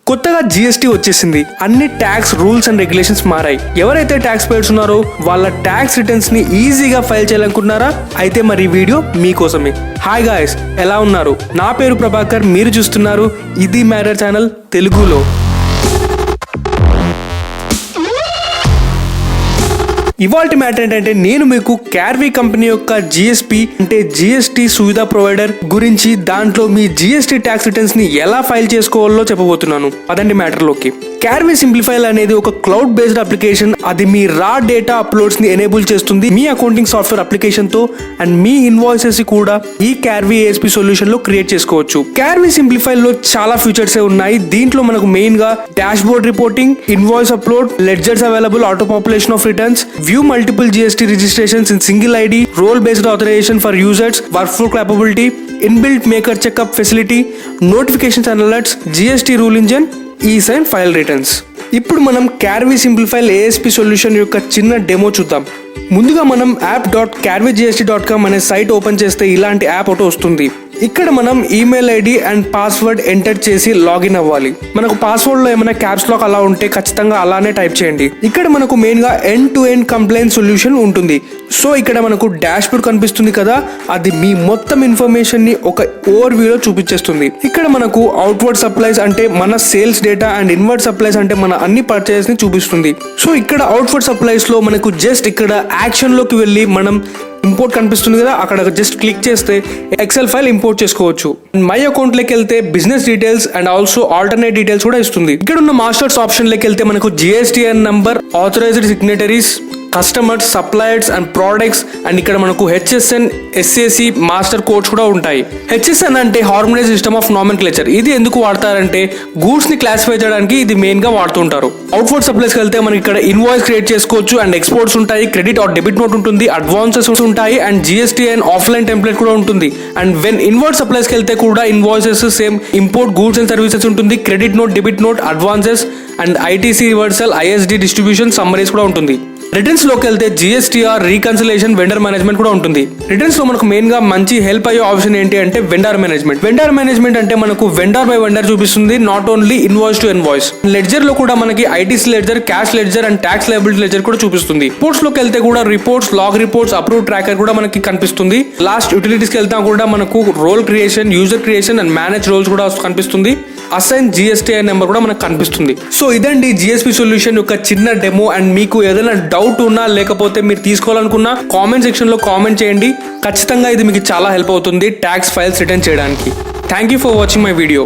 కొత్తగా జిఎస్టీ వచ్చేసింది. అన్ని ట్యాక్స్ రూల్స్ అండ్ రెగ్యులేషన్స్ మారాయి. ఎవరైతే ట్యాక్స్ పేయర్స్ ఉన్నారో వాళ్ళ ట్యాక్స్ రిటర్న్స్ ని ఈజీగా ఫైల్ చేయాలనుకుంటున్నారా? అయితే మరి ఈ వీడియో మీకోసమే. హాయ్ గాయ్స్, ఎలా ఉన్నారు? నా పేరు ప్రభాకర్, మీరు చూస్తున్నారు ఇది మ్యాటర్ ఛానల్ తెలుగులో. ఇవాల్టి మ్యాటర్ ఏంటంటే నేను మీకు క్యార్వీ కంపెనీ యొక్క జిఎస్పి అంటే జిఎస్టి సువిధా ప్రొవైడర్ గురించి, దాంట్లో మీ జిఎస్టి ట్యాక్స్ రిటర్న్స్ ని ఎలా ఫైల్ చేసుకోవాలో చెప్పబోతున్నాను. అదండి మ్యాటర్ లోకి. క్యార్వీ సింప్లిఫైల్ అనేది ఒక క్లౌడ్ బేస్డ్ అప్లికేషన్. అది మీ రా డేటా అప్లోడ్స్ ని ఎనేబుల్ చేస్తుంది మీ అకౌంటింగ్ సాఫ్ట్వేర్ అప్లికేషన్ తో. అండ్ మీ ఇన్వాయిసెస్ కూడా ఈ క్యార్వీ ఏఎస్పి సొల్యూషన్ లో క్రియేట్ చేసుకోవచ్చు. క్యార్వీ సింప్లిఫైల్ లో చాలా ఫీచర్స్ ఉన్నాయి. దీంట్లో మనకు మెయిన్ గా dash board reporting, invoice upload, ledgers available, auto population of returns, view multiple GST registrations in single ID, role-based authorization for users, workflow capability, inbuilt maker checkup facility, notifications and alerts, GST rule engine, e-sign file returns. ఇప్పుడు మనం క్యార్వీ సింప్లిఫైల్ ASP solution యొక్క చిన్న demo చూద్దాం. ముందుగా మనం app.carvygst.com అనే site open చేస్తే ఇలాంటి యాప్ ఒకటి వస్తుంది. ఇక్కడ మనం email ID and password enter చేసి లాగిన్ అవ్వాలి. మనకు పాస్వర్డ్ లో ఏమైనా క్యాప్స్ లాక్ అలా ఉంటే ఖచ్చితంగా అలానే టైప్ చేయండి. ఇక్కడ మనకు మెయిన్ గా end to end complaint solution ఉంటుంది. సో ఇక్కడ మనకు డాష్ బోర్డ్ కనిపిస్తుంది కదా, అది మీ మొత్తం ఇన్ఫర్మేషన్ ని ఒక ఓవర్ వ్యూలో చూపించేస్తుంది. ఇక్కడ మనకు అవుట్వర్డ్ సప్లైస్ అంటే మన sales data and inward supplies అంటే మన అన్ని పర్చేస్ ని చూపిస్తుంది. సో ఇక్కడ అవుట్వర్డ్ సప్లైస్ లో మనకు జస్ట్ ఇక్కడ యాక్షన్ లోకి వెళ్ళి మనం ఇంపోర్ట్ కనిపిస్తుంది కదా, అక్కడ జస్ట్ క్లిక్ చేస్తే ఎక్సెల్ ఫైల్ ఇంపోర్ట్ చేసుకోవచ్చు. మై అకౌంట్ లోకి వెళ్తే business details and also alternate details కూడా ఇస్తుంది. ఇక్కడ ఉన్న మాస్టర్స్ ఆప్షన్ లోకి వెళ్తే మనకు GSTN number, authorised signatories, customers, suppliers and products and ఇక్కడ మనకు హెచ్ఎస్ఎన్, ఎస్ఏసి మాస్టర్ కోడ్స్ కూడా ఉంటాయి. హెచ్ఎస్ఎన్ అంటే హార్మోనైజ్డ్ సిస్టమ్ ఆఫ్ నామెన్క్లేచర్. ఇది ఎందుకు వాడతారంటే గూడ్స్ ని క్లాసిఫై చేయడానికి ఇది మెయిన్ గా వాడుతుంటారు. అవుట్వర్డ్ సప్లైస్ కి వెళ్తే మనకి ఇక్కడ ఇన్వాయిస్ క్రియేట్ చేసుకోవచ్చు అండ్ ఎక్స్పోర్ట్స్ ఉంటాయి, క్రెడిట్ ఆర్ డెబిట్ నోట్ ఉంటుంది, అడ్వాన్సెస్ ఉంటాయి and GST and offline template కూడా ఉంటుంది. అండ్ వెన్ ఇన్వర్డ్ సప్లైస్ కి వెళ్తే కూడా invoices same import goods and services ఉంటుంది, credit note, debit note, advances and ITC reversal, ISD distribution, summaries కూడా ఉంటుంది. రిటర్న్స్ లోకి వెళ్తే జిఎస్టీఆర్, రీకన్సిలేషన్, వెండర్ మేనేజ్మెంట్ కూడా ఉంటుంది. రిటర్న్స్ లో మనకు మెయిన్ గా మంచి హెల్ప్ అయ్యే ఆప్షన్ ఏంటి అంటే వెండర్ మేనేజ్మెంట్. వెండర్ మేనేజ్మెంట్ అంటే మనకు వెండర్ బై వెండర్ చూపిస్తుంది, not only invoice to invoice. Ledger లో కూడా మనకి ITC ledger, cash ledger and tax liability ledger కూడా చూపిస్తుంది. రిపోర్ట్స్ లోకి వెళ్తే కూడా reports, log reports, approve tracker కూడా మనకి కనిపిస్తుంది. లాస్ట్ యూటిలిటీస్ కి వెళ్తా కూడా మనకు role creation, user creation and manage roles కూడా కనిపిస్తుంది. అసైన్ జిఎస్టీఐ నెంబర్ కూడా మనకు కనిపిస్తుంది. సో ఇదండి జిఎస్పి సొల్యూషన్ యొక్క చిన్న డెమో. అండ్ మీకు ఏదైనా డౌట్ ఉన్నా లేకపోతే మీరు తీసుకోవాలనుకున్నా కామెంట్ సెక్షన్ లో కామెంట్ చేయండి. ఖచ్చితంగా ఇది మీకు చాలా హెల్ప్ అవుతుంది ట్యాక్స్ ఫైల్స్ రిటర్న్ చేయడానికి. Thank you for watching my video.